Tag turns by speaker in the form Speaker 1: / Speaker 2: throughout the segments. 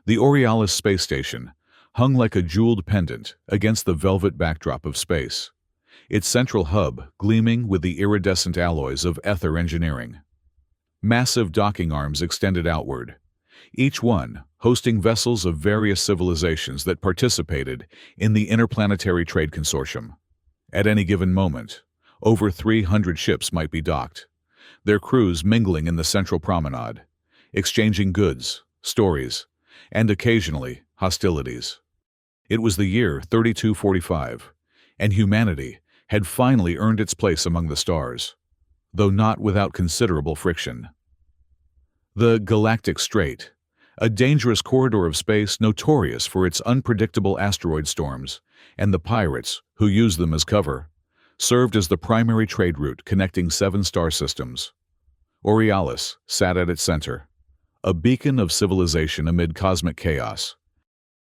Speaker 1: The Aurealis space station hung like a jeweled pendant against the velvet backdrop of space, its central hub gleaming with the iridescent alloys of ether engineering. Massive docking arms extended outward, each one hosting vessels of various civilizations that participated in the Interplanetary Trade Consortium. At any given moment, over 300 ships might be docked, their crews mingling in the central promenade, exchanging goods, stories, and occasionally hostilities. It was the year 3245, and humanity had finally earned its place among the stars, though not without considerable friction. The Galactic Strait, a dangerous corridor of space notorious for its unpredictable asteroid storms, and the pirates who used them as cover, served as the primary trade route connecting 7 star systems. Aurealis sat at its center, a beacon of civilization amid cosmic chaos.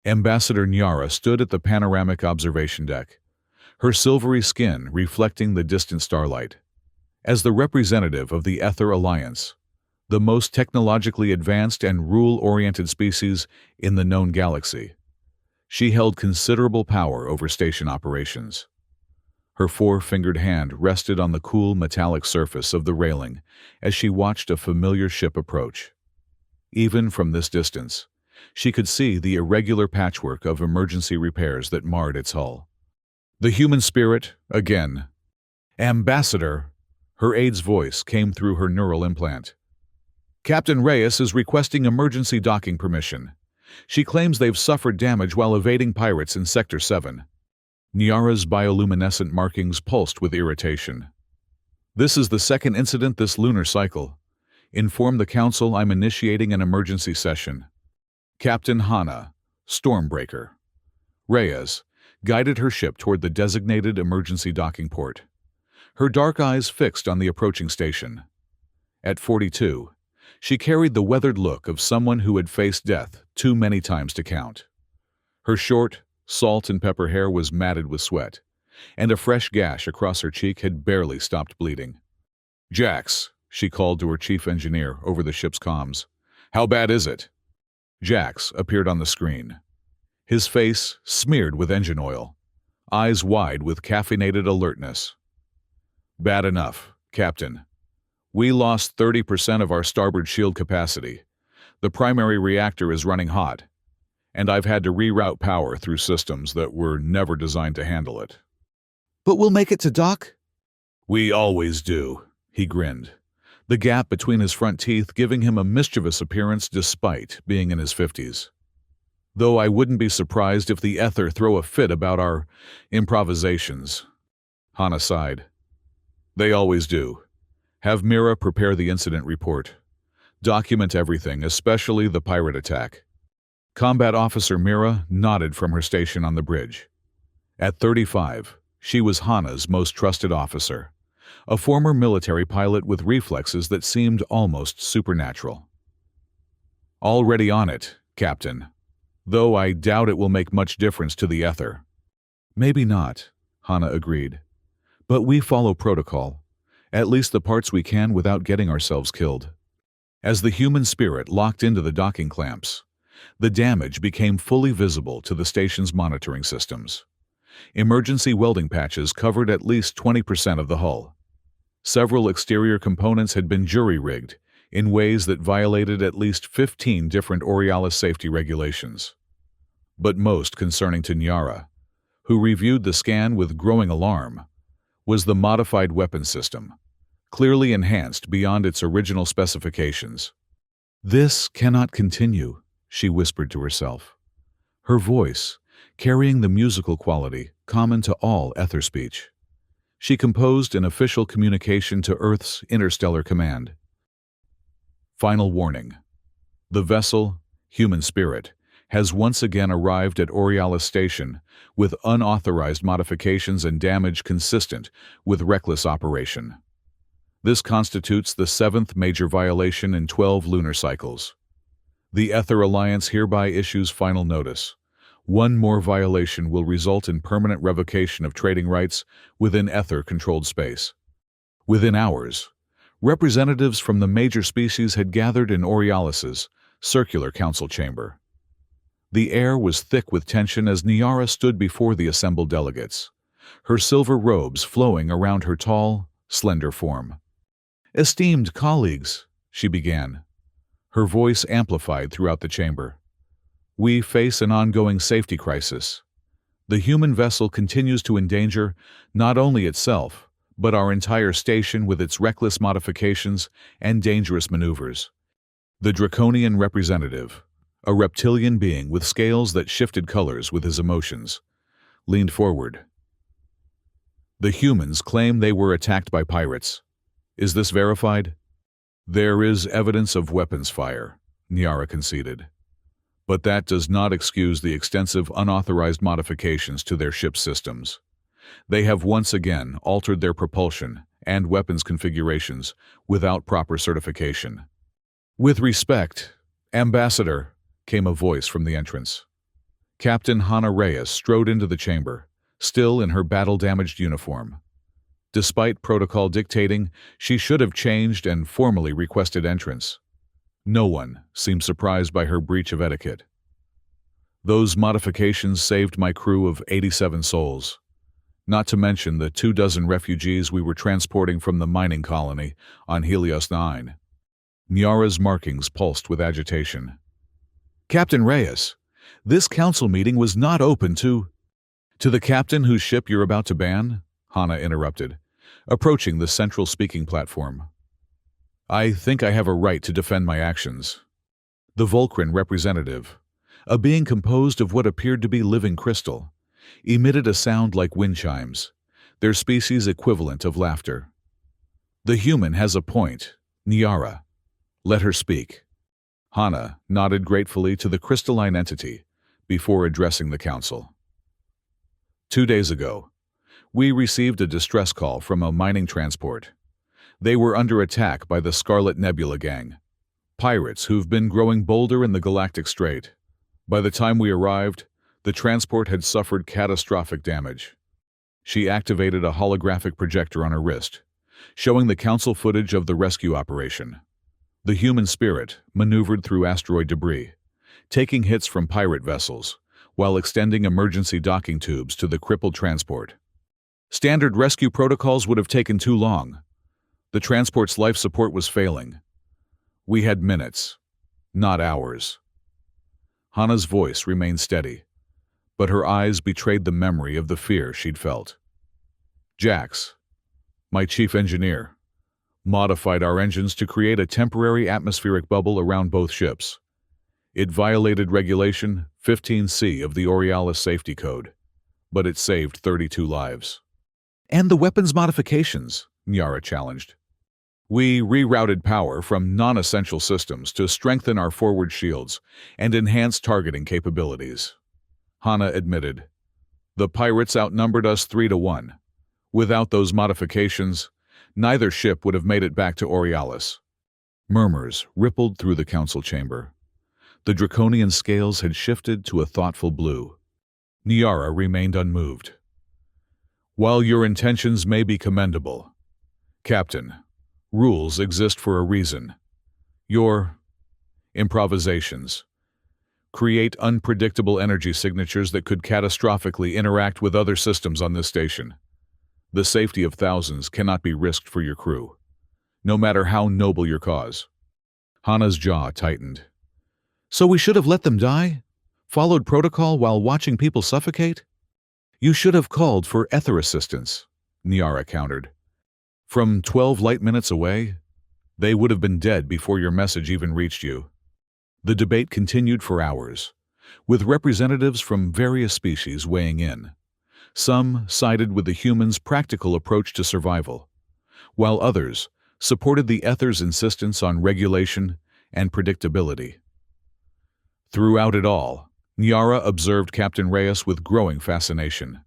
Speaker 1: Ambassador Nyara stood at the panoramic observation deck, her silvery skin reflecting the distant starlight. As the representative of the Ether Alliance, the most technologically advanced and rule-oriented species in the known galaxy, she held considerable power over station operations. Her 4-fingered hand rested on the cool metallic surface of the railing as she watched a familiar ship approach. Even from this distance, she could see the irregular patchwork of emergency repairs that marred its hull. The human spirit, again. Ambassador, her aide's voice came through her neural implant. Captain Reyes is requesting emergency docking permission. She claims they've suffered damage while evading pirates in Sector 7. Nyara's bioluminescent markings pulsed with irritation. This is the second incident this lunar cycle. Inform the Council I'm initiating an emergency session. Captain Hana, Stormbreaker. Reyes guided her ship toward the designated emergency docking port, her dark eyes fixed on the approaching station. At 42, she carried the weathered look of someone who had faced death too many times to count. Her short, salt and pepper hair was matted with sweat, and a fresh gash across her cheek had barely stopped bleeding. Jax, she called to her chief engineer over the ship's comms. How bad is it? Jax appeared on the screen, his face smeared with engine oil, eyes wide with caffeinated alertness. Bad enough, Captain. We lost 30% of our starboard shield capacity. The primary reactor is running hot, and I've had to reroute power through systems that were never designed to handle it.
Speaker 2: But we'll make it to dock?
Speaker 1: We always do, he grinned, the gap between his front teeth giving him a mischievous appearance despite being in his 50s. Though I wouldn't be surprised if the Ether throw a fit about our improvisations. Hana sighed. They always do. Have Mira prepare the incident report. Document everything, especially the pirate attack. Combat Officer Mira nodded from her station on the bridge. At 35, she was Hana's most trusted officer, a former military pilot with reflexes that seemed almost supernatural. Already on it, Captain, though I doubt it will make much difference to the Ether. Maybe not, Hana agreed. But we follow protocol, at least the parts we can without getting ourselves killed. As the human spirit locked into the docking clamps, the damage became fully visible to the station's monitoring systems. Emergency welding patches covered at least 20% of the hull. Several exterior components had been jury-rigged in ways that violated at least 15 different Aurealis safety regulations. But most concerning to Nyara, who reviewed the scan with growing alarm, was the modified weapon system, clearly enhanced beyond its original specifications. This cannot continue, she whispered to herself, her voice carrying the musical quality common to all ether speech. She composed an official communication to Earth's Interstellar Command. Final warning. The vessel, Human Spirit, has once again arrived at Aurealis Station with unauthorized modifications and damage consistent with reckless operation. This constitutes the 7th major violation in 12 lunar cycles. The Ether Alliance hereby issues final notice. One more violation will result in permanent revocation of trading rights within Ether-controlled space. Within hours, representatives from the major species had gathered in Aurealis's circular council chamber. The air was thick with tension as Niara stood before the assembled delegates, her silver robes flowing around her tall, slender form. "Esteemed colleagues," she began, her voice amplified throughout the chamber. "We face an ongoing safety crisis. The human vessel continues to endanger not only itself, but our entire station with its reckless modifications and dangerous maneuvers." The draconian representative, a reptilian being with scales that shifted colors with his emotions, leaned forward. "The humans claim they were attacked by pirates. Is this verified?" "There is evidence of weapons fire," Niara conceded. "But that does not excuse the extensive unauthorized modifications to their ship systems. They have once again altered their propulsion and weapons configurations without proper certification." "With respect, Ambassador," came a voice from the entrance. Captain Hannah Reyes strode into the chamber, still in her battle-damaged uniform. Despite protocol dictating, she should have changed and formally requested entrance. No one seemed surprised by her breach of etiquette. "Those modifications saved my crew of 87 souls, not to mention the 24 refugees we were transporting from the mining colony on Helios 9. Niara's markings pulsed with agitation. "Captain Reyes, this council meeting was not open to—" "To the captain whose ship you're about to ban?" Hannah interrupted, approaching the central speaking platform. "I think I have a right to defend my actions." The Vulcan representative, a being composed of what appeared to be living crystal, emitted a sound like wind chimes, their species equivalent of laughter. "The human has a point, Niara. Let her speak." Hannah nodded gratefully to the crystalline entity before addressing the council. 2 days ago, we received a distress call from a mining transport. They were under attack by the Scarlet Nebula gang, pirates who've been growing bolder in the Galactic Strait. By the time we arrived, the transport had suffered catastrophic damage. She activated a holographic projector on her wrist, showing the council footage of the rescue operation. The human spirit maneuvered through asteroid debris, taking hits from pirate vessels, while extending emergency docking tubes to the crippled transport. Standard rescue protocols would have taken too long. The transport's life support was failing. We had minutes, not hours. Hannah's voice remained steady, but her eyes betrayed the memory of the fear she'd felt. "Jax, my chief engineer, modified our engines to create a temporary atmospheric bubble around both ships. It violated Regulation 15C of the Aurealis Safety Code, but it saved 32 lives."
Speaker 2: And the weapons modifications,
Speaker 1: Niara challenged. "We rerouted power from non-essential systems to strengthen our forward shields and enhance targeting capabilities," Hannah admitted. "The pirates outnumbered us 3-1. Without those modifications, neither ship would have made it back to Aurealis." Murmurs rippled through the council chamber. The draconian scales had shifted to a thoughtful blue. Niara remained unmoved. "While your intentions may be commendable, Captain, rules exist for a reason. Your improvisations create unpredictable energy signatures that could catastrophically interact with other systems on this station. The safety of thousands cannot be risked for your crew, no matter how noble your cause." Hannah's jaw tightened.
Speaker 2: "So we should have let them die? Followed protocol while watching people suffocate?"
Speaker 1: "You should have called for ether assistance," Niara countered. "From 12 light minutes away, they would have been dead before your message even reached you." The debate continued for hours, with representatives from various species weighing in. Some sided with the humans' practical approach to survival, while others supported the ether's insistence on regulation and predictability. Throughout it all, Niara observed Captain Reyes with growing fascination.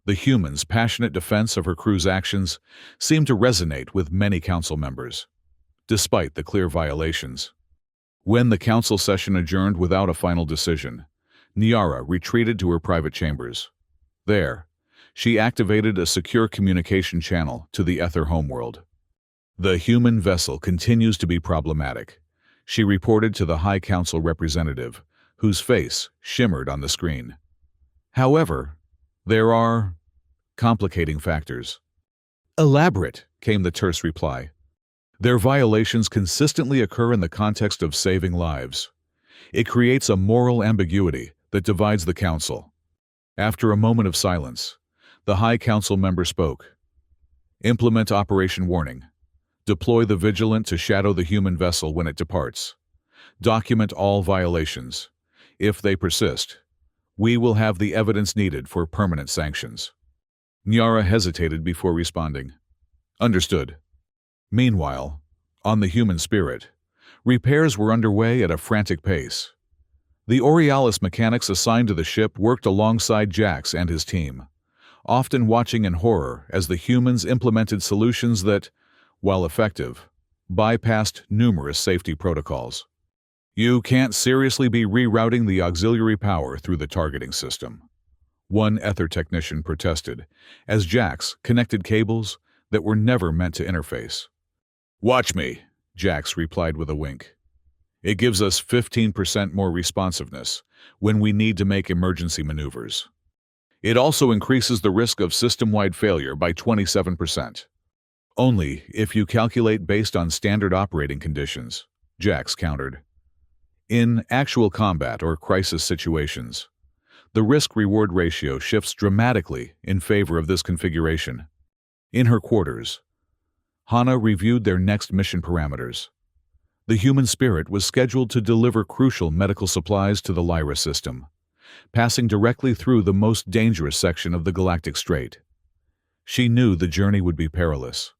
Speaker 1: The human's passionate defense of her crew's actions seemed to resonate with many council members, despite the clear violations. When the council session adjourned without a final decision, Niara retreated to her private chambers. There, she activated a secure communication channel to the Ether homeworld. "The human vessel continues to be problematic," she reported to the High Council representative, whose face shimmered on the screen. However, there are complicating factors. Elaborate, came the terse reply. Their violations consistently occur in the context of saving lives. It creates a moral ambiguity that divides the council. After a moment of silence, the High Council member spoke. Implement Operation Warning. Deploy the Vigilant to shadow the human vessel when it departs. Document all violations. If they persist, we will have the evidence needed for permanent sanctions. Nyara hesitated before responding. Understood. Meanwhile, on the human spirit, repairs were underway at a frantic pace. The Aurealis mechanics assigned to the ship worked alongside Jax and his team, often watching in horror as the humans implemented solutions that, while effective, bypassed numerous safety protocols. You can't seriously be rerouting the auxiliary power through the targeting system, one ether technician protested, as Jax connected cables that were never meant to interface. Watch me, Jax replied with a wink. It gives us 15% more responsiveness when we need to make emergency maneuvers. It also increases the risk of system-wide failure by 27%. Only if you calculate based on standard operating conditions, Jax countered. In actual combat or crisis situations, the risk-reward ratio shifts dramatically in favor of this configuration. In her quarters, Hana reviewed their next mission parameters. The human spirit was scheduled to deliver crucial medical supplies to the Lyra system, passing directly through the most dangerous section of the Galactic Strait. She knew the journey would be perilous,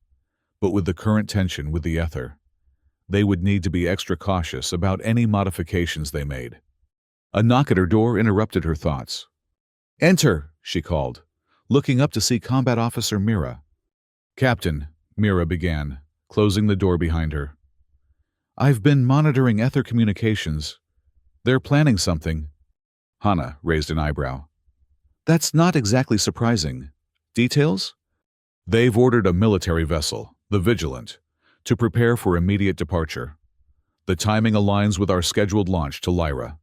Speaker 1: but with the current tension with the Ether, they would need to be extra cautious about any modifications they made. A knock at her door interrupted her thoughts. "Enter," she called, looking up to see Combat Officer Mira. "Captain," Mira began, closing the door behind her. "I've been monitoring Ether communications. They're planning something." Hana raised an eyebrow. "That's not exactly surprising. Details?" "They've ordered a military vessel, the Vigilant, to prepare for immediate departure. The timing aligns with our scheduled launch to Lyra.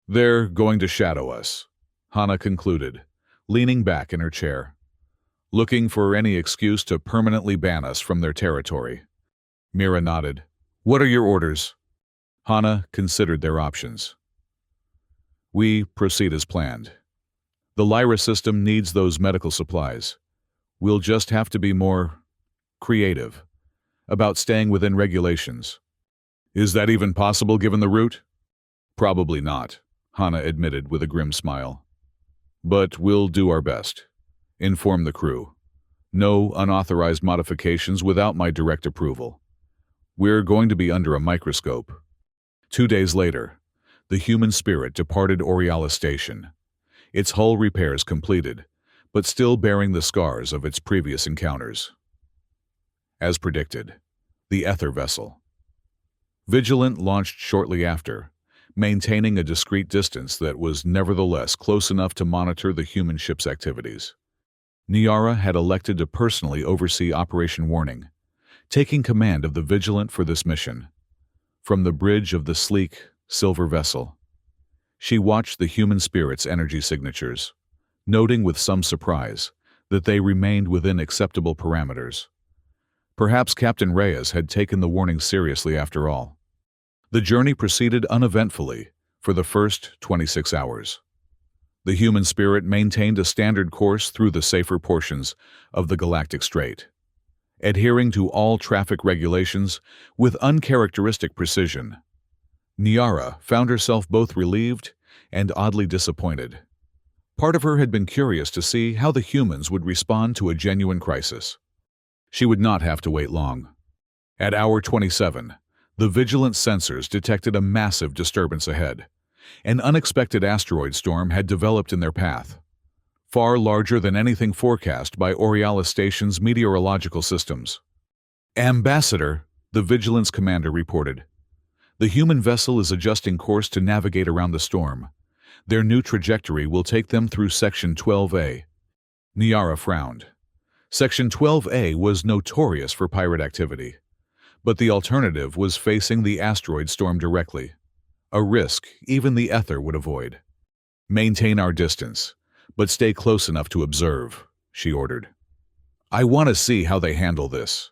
Speaker 1: They're going to shadow us," Hana concluded, leaning back in her chair. "Looking for any excuse to permanently ban us from their territory." Mira nodded. "What are your orders?" Hana considered their options. "We proceed as planned. The Lyra system needs those medical supplies. We'll just have to be more creative about staying within regulations." "Is that even possible given the route?" "Probably not," Hana admitted with a grim smile. "But we'll do our best. Inform the crew. No unauthorized modifications without my direct approval. We're going to be under a microscope." 2 days later, the human spirit departed Aurealis Station, its hull repairs completed, but still bearing the scars of its previous encounters. As predicted, the Ether vessel. Vigilant launched shortly after, maintaining a discreet distance that was nevertheless close enough to monitor the human ship's activities. Nyara had elected to personally oversee Operation Warning, taking command of the Vigilant for this mission. From the bridge of the sleek, silver vessel, she watched the human spirit's energy signatures, noting with some surprise that they remained within acceptable parameters. Perhaps Captain Reyes had taken the warning seriously after all. The journey proceeded uneventfully for the first 26 hours. The human spirit maintained a standard course through the safer portions of the Galactic Strait, adhering to all traffic regulations with uncharacteristic precision. Nyara found herself both relieved and oddly disappointed. Part of her had been curious to see how the humans would respond to a genuine crisis. She would not have to wait long. At hour 27, the Vigilant sensors detected a massive disturbance ahead. An unexpected asteroid storm had developed in their path, far larger than anything forecast by Aurealis Station's meteorological systems. "Ambassador," the Vigilance commander reported. "The human vessel is adjusting course to navigate around the storm. Their new trajectory will take them through Section 12A. Nyara frowned. Section 12A was notorious for pirate activity, but the alternative was facing the asteroid storm directly. A risk even the Ether would avoid. Maintain our distance, but stay close enough to observe, she ordered. I want to see how they handle this.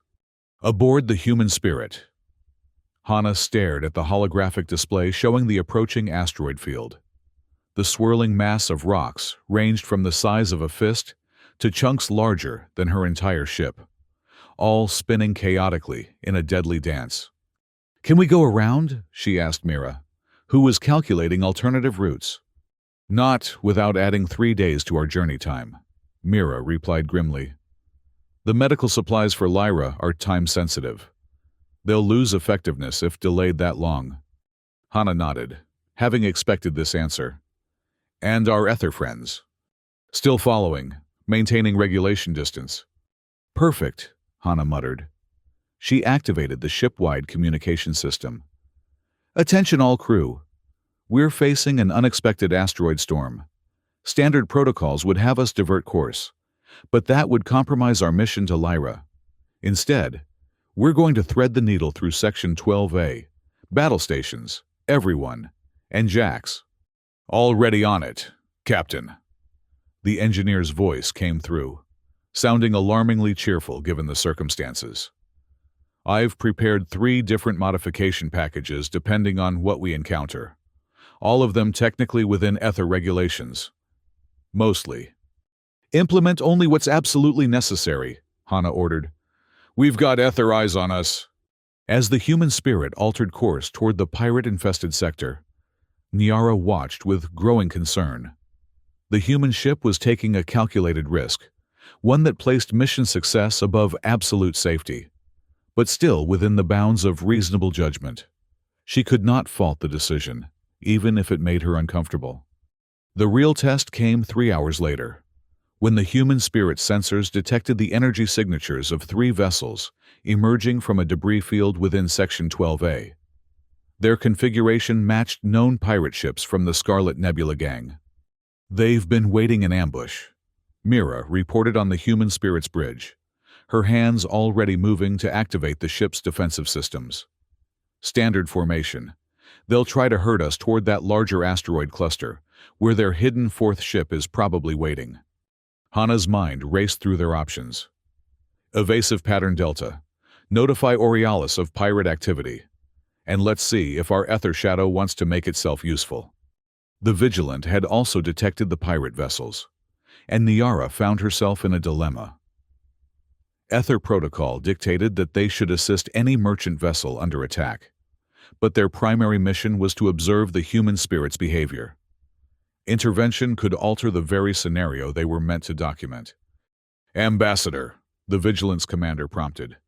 Speaker 1: Aboard the human spirit. Hana stared at the holographic display showing the approaching asteroid field. The swirling mass of rocks ranged from the size of a fist to chunks larger than her entire ship, all spinning chaotically in a deadly dance. Can we go around? She asked Mira, who was calculating alternative routes. Not without adding 3 days to our journey time, Mira replied grimly. The medical supplies for Lyra are time-sensitive. They'll lose effectiveness if delayed that long. Hana nodded, having expected this answer. And our Ether friends. Still following, maintaining regulation distance. Perfect, Hana muttered. She activated the ship-wide communication system. Attention all crew. We're facing an unexpected asteroid storm. Standard protocols would have us divert course, but that would compromise our mission to Lyra. Instead, we're going to thread the needle through Section 12A, battle stations, everyone, and Jax. Already on it, Captain. The engineer's voice came through, sounding alarmingly cheerful given the circumstances. I've prepared 3 different modification packages depending on what we encounter. All of them technically within Ether regulations. Mostly. Implement only what's absolutely necessary, Hana ordered. We've got Ether eyes on us. As the human spirit altered course toward the pirate-infested sector, Niara watched with growing concern. The human ship was taking a calculated risk, one that placed mission success above absolute safety, but still within the bounds of reasonable judgment. She could not fault the decision, even if it made her uncomfortable. The real test came 3 hours later, when the human spirit sensors detected the energy signatures of 3 vessels emerging from a debris field within Section 12A. Their configuration matched known pirate ships from the Scarlet Nebula gang. They've been waiting in ambush, Mira reported on the human spirit's bridge, her hands already moving to activate the ship's defensive systems. Standard formation. They'll try to herd us toward that larger asteroid cluster, where their hidden 4th ship is probably waiting. Hana's mind raced through their options. Evasive pattern Delta. Notify Aurealis of pirate activity. And let's see if our Ether shadow wants to make itself useful. The Vigilant had also detected the pirate vessels, and Niara found herself in a dilemma. Ether protocol dictated that they should assist any merchant vessel under attack, but their primary mission was to observe the human spirit's behavior. Intervention could alter the very scenario they were meant to document. Ambassador, the Vigilance commander prompted.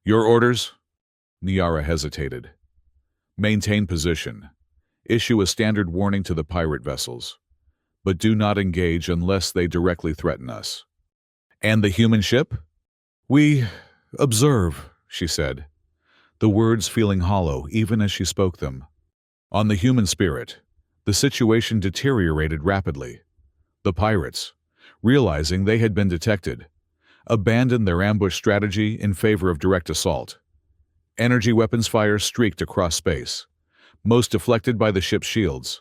Speaker 1: Your orders? Niara hesitated. Maintain position. Issue a standard warning to the pirate vessels, but do not engage unless they directly threaten us. And the human ship? We observe, she said, the words feeling hollow even as she spoke them. On the human spirit, the situation deteriorated rapidly. The pirates, realizing they had been detected, abandoned their ambush strategy in favor of direct assault. Energy weapons fire streaked across space, most deflected by the ship's shields,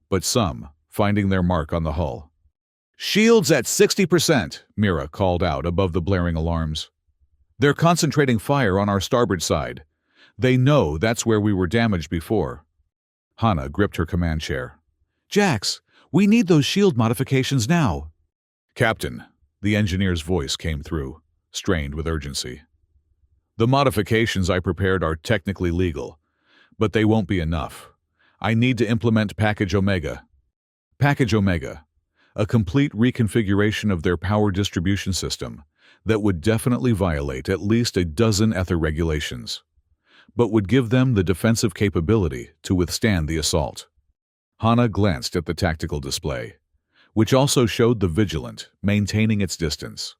Speaker 1: but some finding their mark on the hull. Shields at 60%, Mira called out above the blaring alarms. They're concentrating fire on our starboard side. They know that's where we were damaged before. Hana gripped her command chair. Jax, we need those shield modifications now. Captain, the engineer's voice came through, strained with urgency. The modifications I prepared are technically legal, but they won't be enough. I need to implement Package Omega. Package Omega, a complete reconfiguration of their power distribution system that would definitely violate at least a dozen Ether regulations, but would give them the defensive capability to withstand the assault. Hana glanced at the tactical display, which also showed the Vigilant maintaining its distance,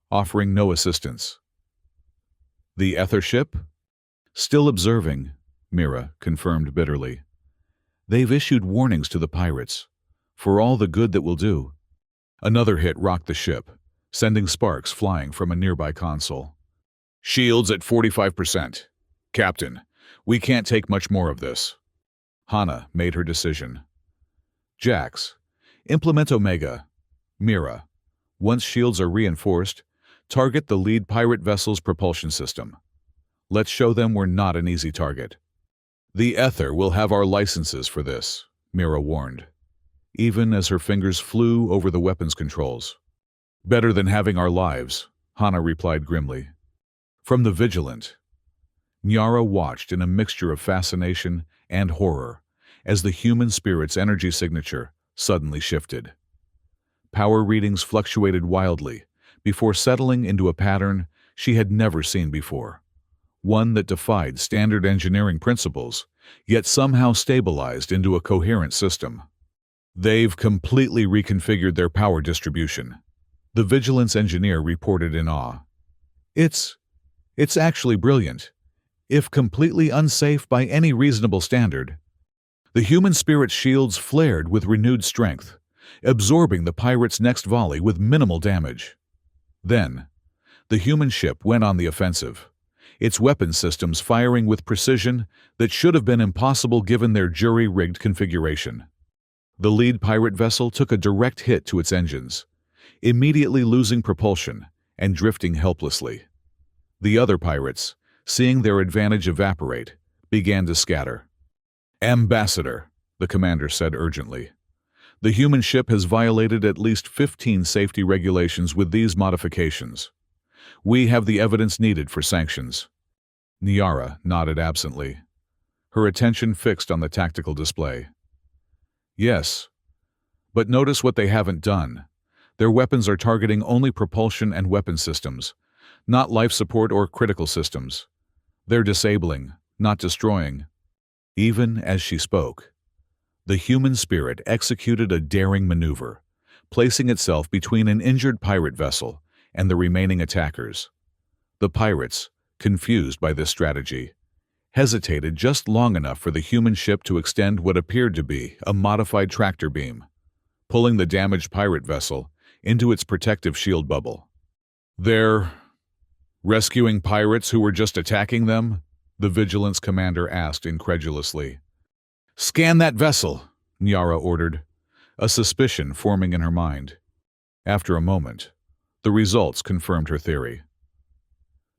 Speaker 1: offering no assistance. The Ether ship? Still observing, Mira confirmed bitterly. They've issued warnings to the pirates, for all the good that will do. Another hit rocked the ship, sending sparks flying from a nearby console. Shields at 45%. Captain, we can't take much more of this. Hana made her decision. Jax, implement Omega. Mira, once shields are reinforced, target the lead pirate vessel's propulsion system. Let's show them we're not an easy target. The Ether will have our licenses for this, Mira warned, even as her fingers flew over the weapons controls. Better than having our lives, Hana replied grimly. From the Vigilant, Nyara watched in a mixture of fascination and horror as the human spirit's energy signature suddenly shifted. Power readings fluctuated wildly before settling into a pattern she had never seen before, one that defied standard engineering principles, yet somehow stabilized into a coherent system. They've completely reconfigured their power distribution, the Vigilance engineer reported in awe. It's actually brilliant, if completely unsafe by any reasonable standard. The human spirit's shields flared with renewed strength, absorbing the pirate's next volley with minimal damage. Then, the human ship went on the offensive, its weapon systems firing with precision that should have been impossible given their jury-rigged configuration. The lead pirate vessel took a direct hit to its engines, immediately losing propulsion and drifting helplessly. The other pirates, seeing their advantage evaporate, began to scatter. "Ambassador," the commander said urgently. "The human ship has violated at least 15 safety regulations with these modifications. We have the evidence needed for sanctions." Nyara nodded absently, her attention fixed on the tactical display. "Yes, but notice what they haven't done. Their weapons are targeting only propulsion and weapon systems, not life support or critical systems. They're disabling, not destroying." Even as she spoke, the human spirit executed a daring maneuver, placing itself between an injured pirate vessel and the remaining attackers. The pirates, confused by this strategy, hesitated just long enough for the human ship to extend what appeared to be a modified tractor beam, pulling the damaged pirate vessel into its protective shield bubble. "They're rescuing pirates who were just attacking them?" the Vigilance commander asked incredulously. "Scan that vessel," Nyara ordered, a suspicion forming in her mind. After a moment, the results confirmed her theory.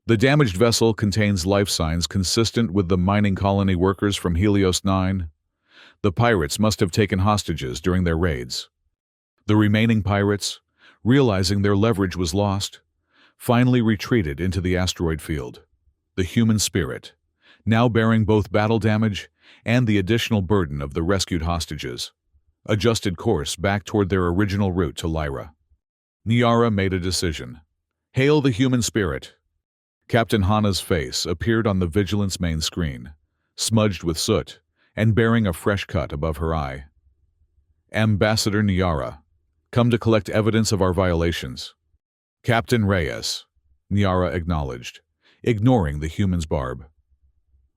Speaker 1: The damaged vessel contains life signs consistent with the mining colony workers from Helios 9. The pirates must have taken hostages during their raids. The remaining pirates, realizing their leverage was lost, finally retreated into the asteroid field. The human spirit, now bearing both battle damage and the additional burden of the rescued hostages, adjusted course back toward their original route to Lyra. Nyara made a decision. "Hail the human spirit." Captain Hana's face appeared on the Vigilance main screen, smudged with soot and bearing a fresh cut above her eye. "Ambassador Nyara, come to collect evidence of our violations." "Captain Reyes," Nyara acknowledged, ignoring the human's barb.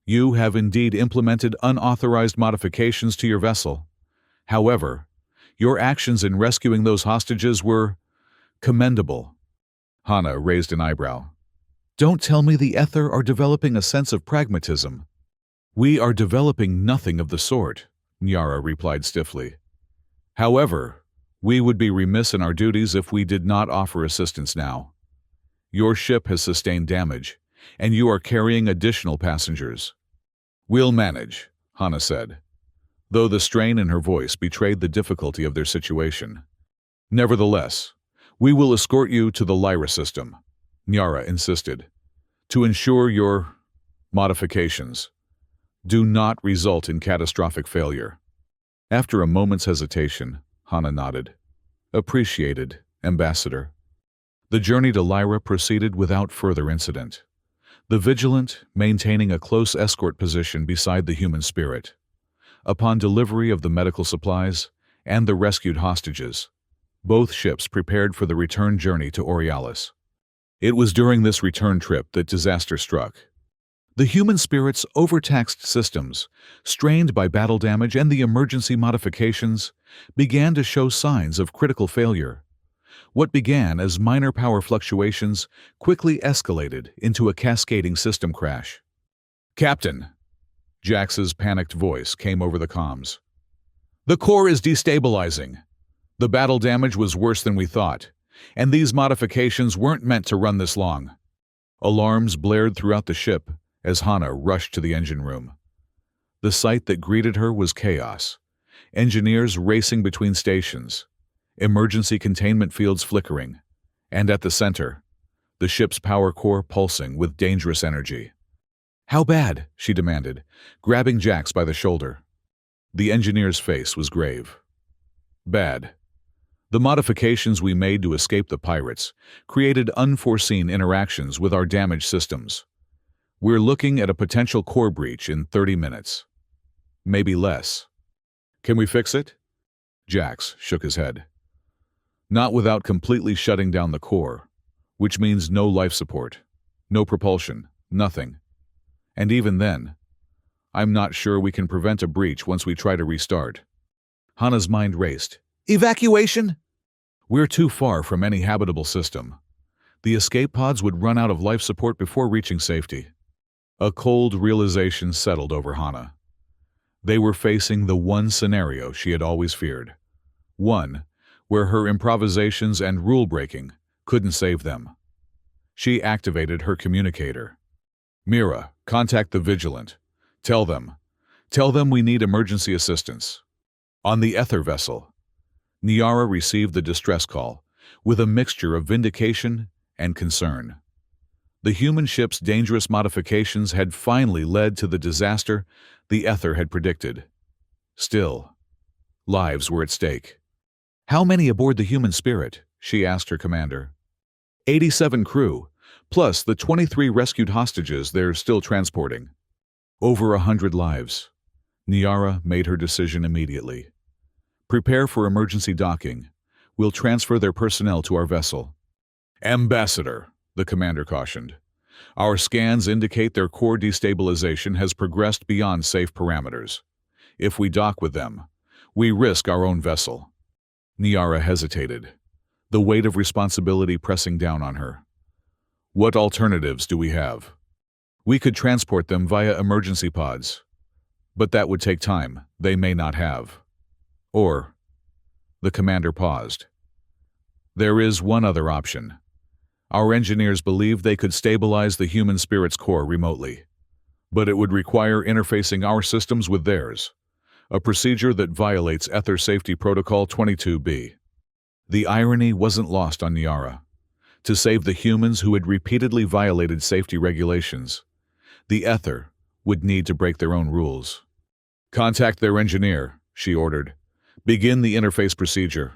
Speaker 1: "You have indeed implemented unauthorized modifications to your vessel. However, your actions in rescuing those hostages were commendable." Hana raised an eyebrow. "Don't tell me the Ether are developing a sense of pragmatism." "We are developing nothing of the sort," Nyara replied stiffly. "However, we would be remiss in our duties if we did not offer assistance now. Your ship has sustained damage, and you are carrying additional passengers." "We'll manage," Hana said, though the strain in her voice betrayed the difficulty of their situation. "Nevertheless, we will escort you to the Lyra system," Nyara insisted, "to ensure your modifications do not result in catastrophic failure." After a moment's hesitation, Hana nodded. "Appreciated, Ambassador." The journey to Lyra proceeded without further incident, the Vigilant maintaining a close escort position beside the human spirit. Upon delivery of the medical supplies and the rescued hostages, both ships prepared for the return journey to Aurealis. It was during this return trip that disaster struck. The human spirit's overtaxed systems, strained by battle damage and the emergency modifications, began to show signs of critical failure. What began as minor power fluctuations quickly escalated into a cascading system crash. "Captain," Jax's panicked voice came over the comms. The core is destabilizing. The battle damage was worse than we thought, and these modifications weren't meant to run this long. Alarms blared throughout the ship as Hana rushed to the engine room. The sight that greeted her was chaos. Engineers racing between stations, emergency containment fields flickering, and at the center, the ship's power core pulsing with dangerous energy. How bad? She demanded, grabbing Jax by the shoulder. The engineer's face was grave. Bad. The modifications we made to escape the pirates created unforeseen interactions with our damaged systems. We're looking at a potential core breach in 30 minutes. Maybe less. Can we fix it? Jax shook his head. Not without completely shutting down the core, which means no life support, no propulsion, nothing. And even then, I'm not sure we can prevent a breach once we try to restart. Hana's mind raced. Evacuation? We're too far from any habitable system. The escape pods would run out of life support before reaching safety. A cold realization settled over Hana. They were facing the one scenario she had always feared. One where her improvisations and rule-breaking couldn't save them. She activated her communicator. Mira, contact the Vigilant. Tell them we need emergency assistance. On the Ether vessel, Niara received the distress call with a mixture of vindication and concern. The human ship's dangerous modifications had finally led to the disaster the Ether had predicted. Still, lives were at stake. How many aboard the human Spirit? She asked her commander. 87 crew, plus the 23 rescued hostages they're still transporting. Over 100 lives. Niara made her decision immediately. Prepare for emergency docking. We'll transfer their personnel to our vessel. Ambassador, the commander cautioned. Our scans indicate their core destabilization has progressed beyond safe parameters. If we dock with them, we risk our own vessel. Niara hesitated, the weight of responsibility pressing down on her. What alternatives do we have? We could transport them via emergency pods, but that would take time they may not have. Or, the commander paused. There is one other option. Our engineers believe they could stabilize the human spirit's core remotely, but it would require interfacing our systems with theirs, a procedure that violates Ether Safety Protocol 22B. The irony wasn't lost on Niara. To save the humans who had repeatedly violated safety regulations, the Ether would need to break their own rules. Contact their engineer, she ordered. Begin the interface procedure.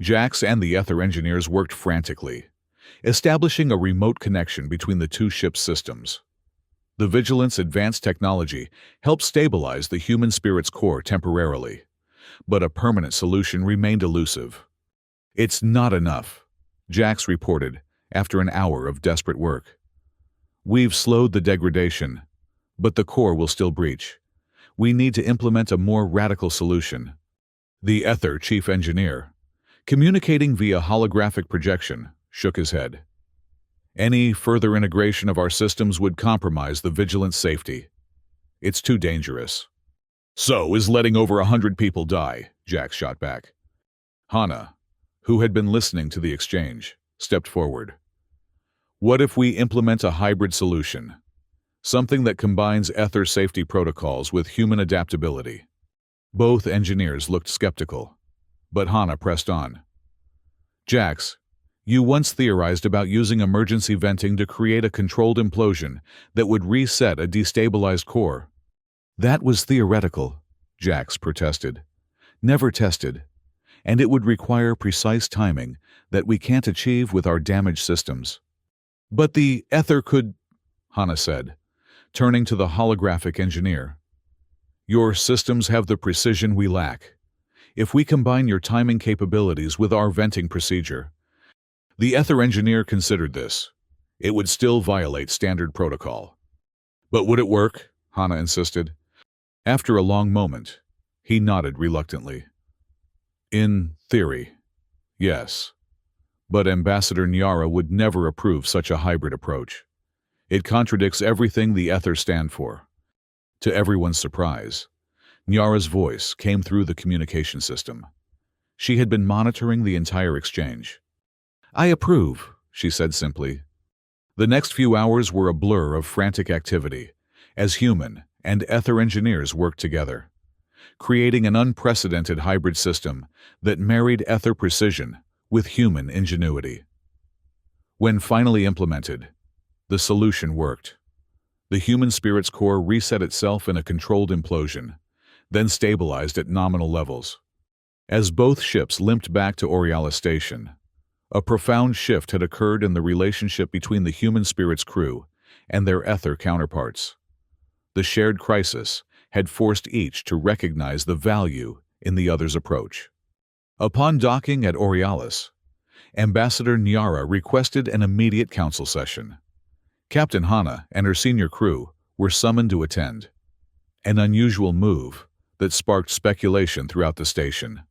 Speaker 1: Jax and the Ether engineers worked frantically, establishing a remote connection between the two ships' systems. The Vigilant's advanced technology helped stabilize the human spirit's core temporarily, but a permanent solution remained elusive. It's not enough, Jax reported after an hour of desperate work. We've slowed the degradation, but the core will still breach. We need to implement a more radical solution. The Ether chief engineer, communicating via holographic projection, shook his head. Any further integration of our systems would compromise the Vigilant's safety. It's too dangerous. So is letting over 100 people die, Jax shot back. Hana, who had been listening to the exchange, stepped forward. What if we implement a hybrid solution? Something that combines Ether safety protocols with human adaptability. Both engineers looked skeptical, but Hana pressed on. Jax, you once theorized about using emergency venting to create a controlled implosion that would reset a destabilized core. That was theoretical, Jax protested. Never tested. And it would require precise timing that we can't achieve with our damaged systems. But the Ether could, Hana said, turning to the holographic engineer. Your systems have the precision we lack. If we combine your timing capabilities with our venting procedure. The Ether engineer considered this. It would still violate standard protocol. But would it work? Hana insisted. After a long moment, he nodded reluctantly. In theory, yes. But Ambassador Niara would never approve such a hybrid approach. It contradicts everything the Ether stand for. To everyone's surprise, Nyara's voice came through the communication system. She had been monitoring the entire exchange. "I approve," she said simply. The next few hours were a blur of frantic activity, as human and ether engineers worked together, creating an unprecedented hybrid system that married ether precision with human ingenuity. When finally implemented, the solution worked. The human spirit's core reset itself in a controlled implosion, then stabilized at nominal levels. As both ships limped back to Aurealis Station, a profound shift had occurred in the relationship between the human spirit's crew and their ether counterparts. The shared crisis had forced each to recognize the value in the other's approach. Upon docking at Aurealis, Ambassador Nyara requested an immediate council session. Captain Hana and her senior crew were summoned to attend, an unusual move that sparked speculation throughout the station.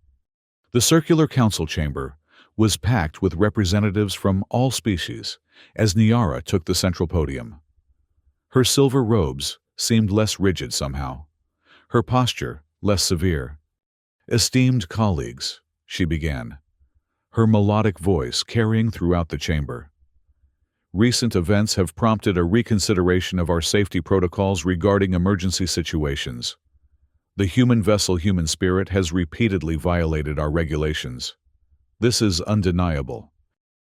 Speaker 1: The circular council chamber was packed with representatives from all species as Nyara took the central podium. Her silver robes seemed less rigid somehow, her posture less severe. "Esteemed colleagues," she began, her melodic voice carrying throughout the chamber. "Recent events have prompted a reconsideration of our safety protocols regarding emergency situations. The human vessel Human Spirit has repeatedly violated our regulations. This is undeniable."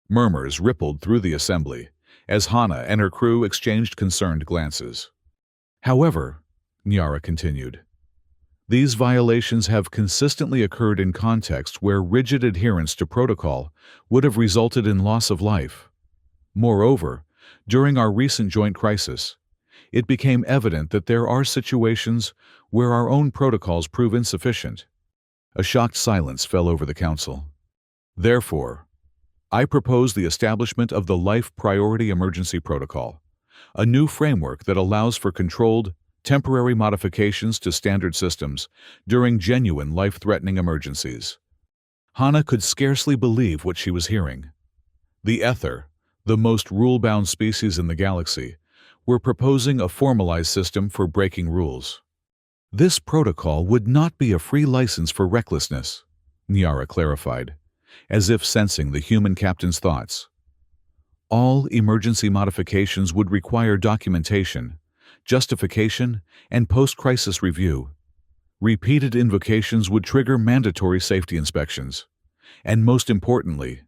Speaker 1: Murmurs rippled through the assembly as Hana and her crew exchanged concerned glances. "However," Nyara continued, "these violations have consistently occurred in contexts where rigid adherence to protocol would have resulted in loss of life. Moreover, during our recent joint crisis, it became evident that there are situations where our own protocols prove insufficient." A shocked silence fell over the council. "Therefore, I propose the establishment of the Life Priority Emergency Protocol, a new framework that allows for controlled, temporary modifications to standard systems during genuine life-threatening emergencies." Hana could scarcely believe what she was hearing. The Ether, the most rule-bound species in the galaxy, were proposing a formalized system for breaking rules. "This protocol would not be a free license for recklessness," Nyara clarified, as if sensing the human captain's thoughts. "All emergency modifications would require documentation, justification, and post-crisis review. Repeated invocations would trigger mandatory safety inspections. And most importantly,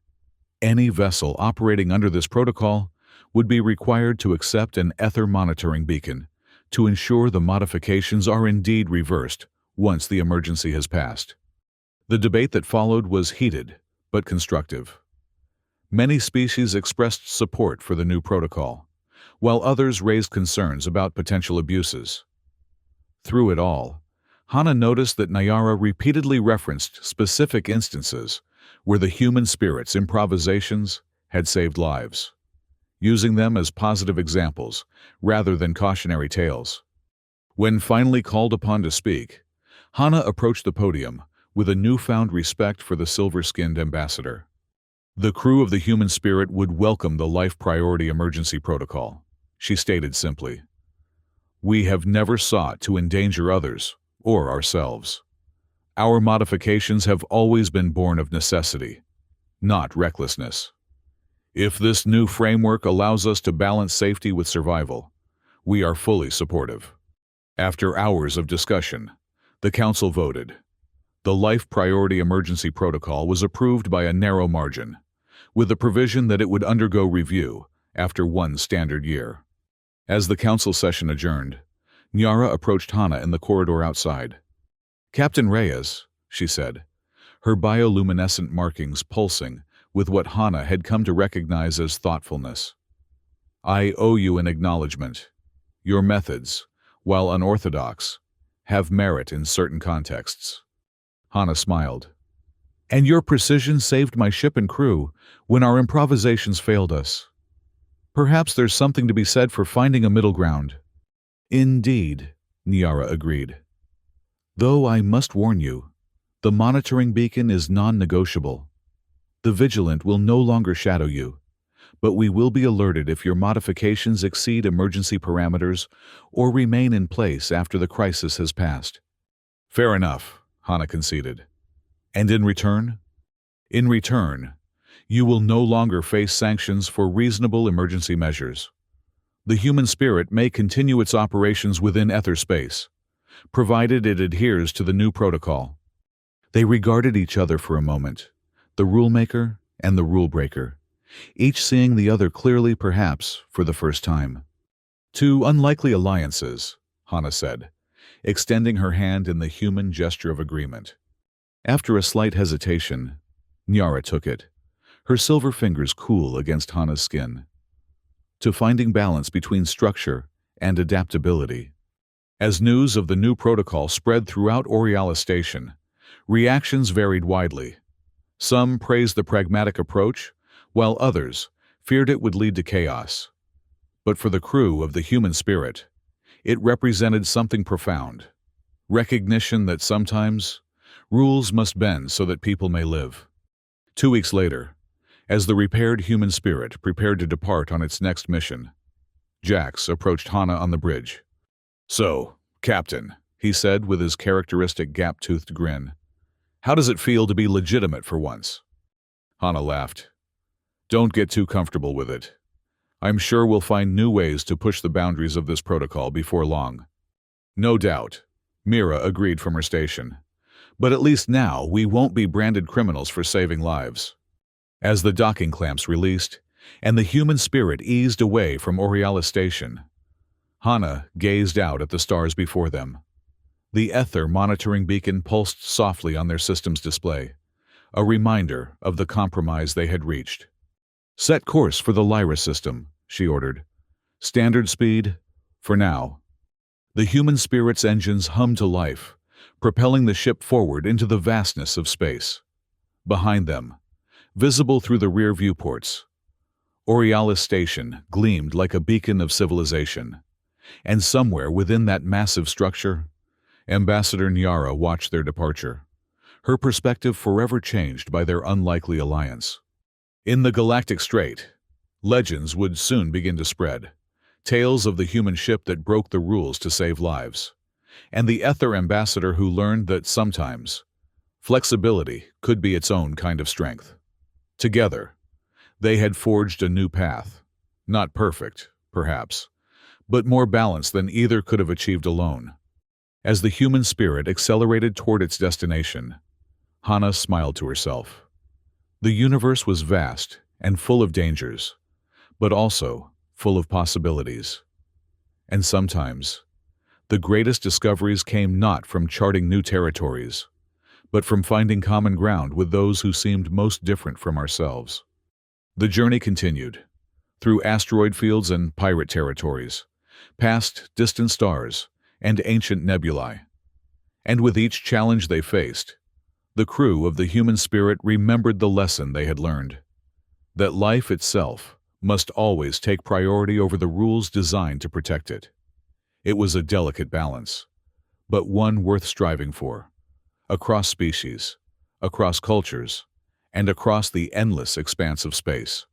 Speaker 1: any vessel operating under this protocol would be required to accept an ether monitoring beacon to ensure the modifications are indeed reversed once the emergency has passed." The debate that followed was heated but constructive. Many species expressed support for the new protocol, while others raised concerns about potential abuses. Through it all, Hana noticed that Nyara repeatedly referenced specific instances where the human spirit's improvisations had saved lives, using them as positive examples rather than cautionary tales. When finally called upon to speak, Hana approached the podium with a newfound respect for the silver-skinned ambassador. "The crew of the Human Spirit would welcome the Life Priority Emergency Protocol," she stated simply. "We have never sought to endanger others or ourselves. Our modifications have always been born of necessity, not recklessness. If this new framework allows us to balance safety with survival, we are fully supportive." After hours of discussion, the Council voted. The Life Priority Emergency Protocol was approved by a narrow margin, with the provision that it would undergo review after one standard year. As the Council session adjourned, Nyara approached Hana in the corridor outside. "Captain Reyes," she said, her bioluminescent markings pulsing with what Hana had come to recognize as thoughtfulness. "I owe you an acknowledgement. Your methods, while unorthodox, have merit in certain contexts." Hana smiled. "And your precision saved my ship and crew when our improvisations failed us. Perhaps there's something to be said for finding a middle ground." "Indeed," Nyara agreed. "Though I must warn you, the monitoring beacon is non-negotiable. The Vigilant will no longer shadow you, but we will be alerted if your modifications exceed emergency parameters or remain in place after the crisis has passed. Fair enough, Hana conceded. And in return? In return, you will no longer face sanctions for reasonable emergency measures. The human spirit may continue its operations within ether space, provided it adheres to the new protocol. They regarded each other for a moment, the rulemaker and the rulebreaker, each seeing the other clearly perhaps for the first time. Two unlikely alliances, Hana said, extending her hand in the human gesture of agreement. After a slight hesitation, Nyara took it, her silver fingers cool against Hana's skin. To finding balance between structure and adaptability. As news of the new protocol spread throughout Oriala Station, reactions varied widely. Some praised the pragmatic approach, while others feared it would lead to chaos. But for the crew of the human spirit, it represented something profound. Recognition that sometimes rules must bend so that people may live. 2 weeks later, as the repaired human spirit prepared to depart on its next mission, Jax approached Hana on the bridge. "So, Captain," he said with his characteristic gap-toothed grin, "how does it feel to be legitimate for once?" Hana laughed. "Don't get too comfortable with it. I'm sure we'll find new ways to push the boundaries of this protocol before long." "No doubt," Mira agreed from her station. "But at least now we won't be branded criminals for saving lives." As the docking clamps released and the human spirit eased away from Oriala Station, Hana gazed out at the stars before them. The ether monitoring beacon pulsed softly on their system's display, a reminder of the compromise they had reached. "Set course for the Lyra system," she ordered. "Standard speed, for now." The human spirit's engines hummed to life, propelling the ship forward into the vastness of space. Behind them, visible through the rear viewports, Oriala Station gleamed like a beacon of civilization. And somewhere within that massive structure, Ambassador Nyara watched their departure, her perspective forever changed by their unlikely alliance. In the Galactic Strait, legends would soon begin to spread, tales of the human ship that broke the rules to save lives, and the Ether Ambassador who learned that sometimes flexibility could be its own kind of strength. Together, they had forged a new path, not perfect, perhaps, but more balanced than either could have achieved alone. As the human spirit accelerated toward its destination, Hana smiled to herself. The universe was vast and full of dangers, but also full of possibilities. And sometimes, the greatest discoveries came not from charting new territories, but from finding common ground with those who seemed most different from ourselves. The journey continued, through asteroid fields and pirate territories, past distant stars and ancient nebulae. And with each challenge they faced, the crew of the human spirit remembered the lesson they had learned, that life itself must always take priority over the rules designed to protect it. It was a delicate balance, but one worth striving for, across species, across cultures, and across the endless expanse of space.